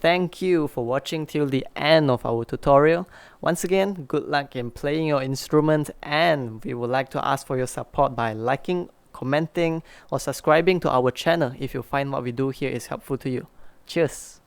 Thank you for watching till the end of our tutorial. Once again, good luck in playing your instrument, and we would like to ask for your support by liking, commenting, or subscribing to our channel if you find what we do here is helpful to you. Cheers!